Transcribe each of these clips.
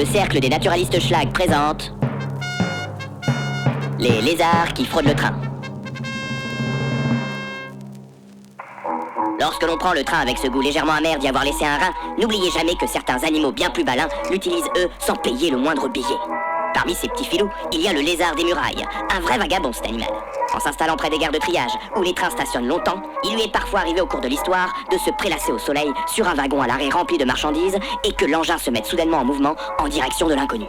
Le cercle des naturalistes Schlag présente les lézards qui fraudent le train. Lorsque l'on prend le train avec ce goût légèrement amer d'y avoir laissé un rein, n'oubliez jamais que certains animaux bien plus malins l'utilisent eux sans payer le moindre billet. Parmi ces petits filous, il y a le lézard des murailles, un vrai vagabond cet animal. En s'installant près des gares de triage, où les trains stationnent longtemps, il lui est parfois arrivé au cours de l'histoire de se prélasser au soleil sur un wagon à l'arrêt rempli de marchandises et que l'engin se mette soudainement en mouvement en direction de l'inconnu.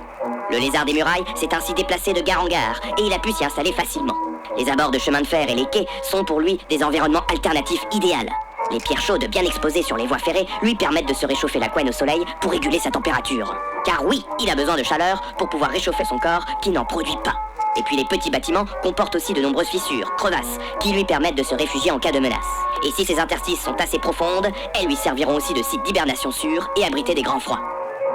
Le lézard des murailles s'est ainsi déplacé de gare en gare et il a pu s'y installer facilement. Les abords de chemin de fer et les quais sont pour lui des environnements alternatifs idéaux. Les pierres chaudes bien exposées sur les voies ferrées lui permettent de se réchauffer la couenne au soleil pour réguler sa température. Car oui, il a besoin de chaleur pour pouvoir réchauffer son corps qui n'en produit pas. Et puis les petits bâtiments comportent aussi de nombreuses fissures, crevasses, qui lui permettent de se réfugier en cas de menace. Et si ces interstices sont assez profondes, elles lui serviront aussi de site d'hibernation sûr et abriter des grands froids.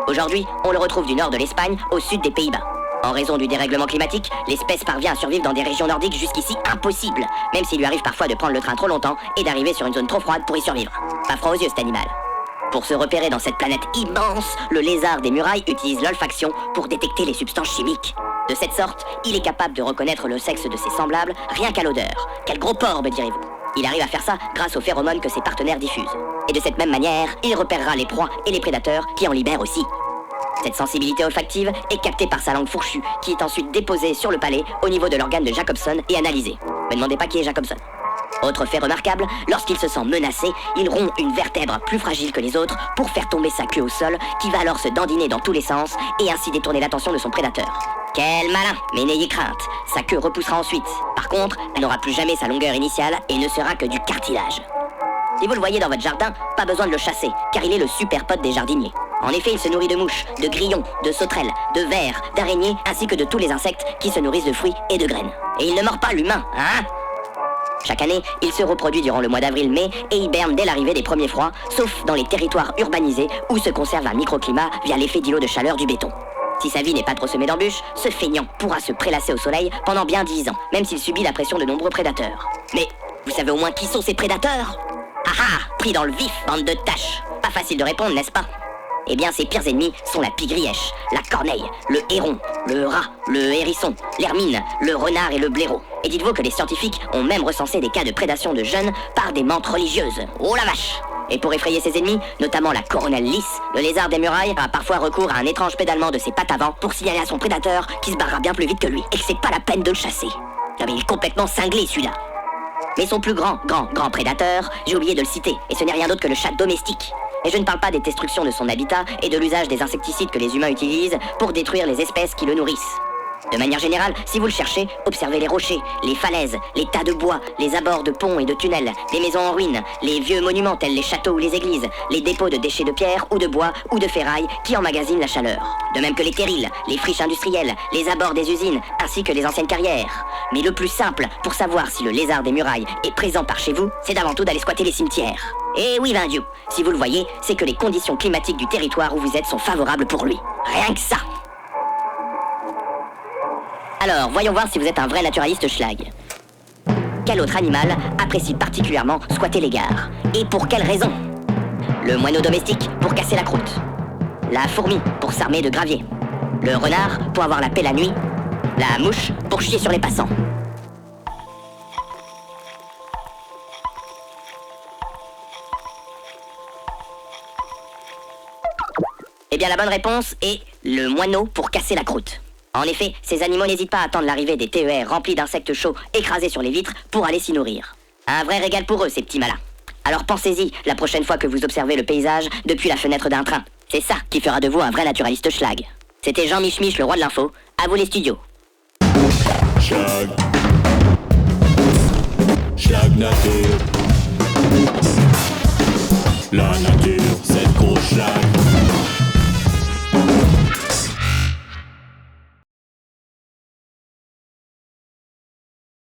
Aujourd'hui, on le retrouve du nord de l'Espagne au sud des Pays-Bas. En raison du dérèglement climatique, l'espèce parvient à survivre dans des régions nordiques jusqu'ici impossibles, même s'il lui arrive parfois de prendre le train trop longtemps et d'arriver sur une zone trop froide pour y survivre. Pas froid aux yeux cet animal. Pour se repérer dans cette planète immense, le lézard des murailles utilise l'olfaction pour détecter les substances chimiques. De cette sorte, il est capable de reconnaître le sexe de ses semblables rien qu'à l'odeur. Quel gros porc, me direz-vous. Il arrive à faire ça grâce aux phéromones que ses partenaires diffusent. Et de cette même manière, il repérera les proies et les prédateurs qui en libèrent aussi. Cette sensibilité olfactive est captée par sa langue fourchue, qui est ensuite déposée sur le palais au niveau de l'organe de Jacobson et analysée. Me demandez pas qui est Jacobson. Autre fait remarquable, lorsqu'il se sent menacé, il rompt une vertèbre plus fragile que les autres pour faire tomber sa queue au sol, qui va alors se dandiner dans tous les sens et ainsi détourner l'attention de son prédateur. Quel malin, mais n'ayez crainte, sa queue repoussera ensuite. Par contre, elle n'aura plus jamais sa longueur initiale et ne sera que du cartilage. Si vous le voyez dans votre jardin, pas besoin de le chasser, car il est le super pote des jardiniers. En effet, il se nourrit de mouches, de grillons, de sauterelles, de vers, d'araignées, ainsi que de tous les insectes qui se nourrissent de fruits et de graines. Et il ne mord pas l'humain, hein? Chaque année, il se reproduit durant le mois d'avril-mai et hiberne dès l'arrivée des premiers froids, sauf dans les territoires urbanisés où se conserve un microclimat via l'effet d'îlot de chaleur du béton. Si sa vie n'est pas trop semée d'embûches, ce feignant pourra se prélasser au soleil pendant bien 10 ans, même s'il subit la pression de nombreux prédateurs. Mais vous savez au moins qui sont ces prédateurs? Ah ah, pris dans le vif, bande de tâches. Pas facile de répondre, n'est-ce pas? Eh bien, ses pires ennemis sont la pie-grièche, la corneille, le héron, le rat, le hérisson, l'hermine, le renard et le blaireau. Et dites-vous que les scientifiques ont même recensé des cas de prédation de jeunes par des menthes religieuses. Oh la vache! Et pour effrayer ses ennemis, notamment la coronelle lisse, le lézard des murailles a parfois recours à un étrange pédalement de ses pattes avant pour signaler à son prédateur qu'il se barrera bien plus vite que lui et que c'est pas la peine de le chasser. Non mais il est complètement cinglé celui-là. Mais son plus grand prédateur, j'ai oublié de le citer, et ce n'est rien d'autre que le chat domestique. Et je ne parle pas des destructions de son habitat et de l'usage des insecticides que les humains utilisent pour détruire les espèces qui le nourrissent. De manière générale, si vous le cherchez, observez les rochers, les falaises, les tas de bois, les abords de ponts et de tunnels, les maisons en ruine, les vieux monuments tels les châteaux ou les églises, les dépôts de déchets de pierre ou de bois ou de ferraille qui emmagasinent la chaleur. De même que les terrils, les friches industrielles, les abords des usines, ainsi que les anciennes carrières. Mais le plus simple pour savoir si le lézard des murailles est présent par chez vous, c'est d'avant tout d'aller squatter les cimetières. Et oui, ben Dieu, si vous le voyez, c'est que les conditions climatiques du territoire où vous êtes sont favorables pour lui. Rien que ça. Alors, voyons voir si vous êtes un vrai naturaliste Schlag. Quel autre animal apprécie particulièrement squatter les gares? Et pour quelle raison? Le moineau domestique pour casser la croûte. La fourmi pour s'armer de gravier. Le renard pour avoir la paix la nuit. La mouche pour chier sur les passants. Eh bien, la bonne réponse est le moineau pour casser la croûte. En effet, ces animaux n'hésitent pas à attendre l'arrivée des TER remplis d'insectes chauds écrasés sur les vitres pour aller s'y nourrir. Un vrai régal pour eux, ces petits malins. Alors pensez-y la prochaine fois que vous observez le paysage depuis la fenêtre d'un train. C'est ça qui fera de vous un vrai naturaliste Schlag. C'était Jean Mich, le roi de l'info. À vous les studios. Schlag. Schlag nature. La nature, c'est gros schlag.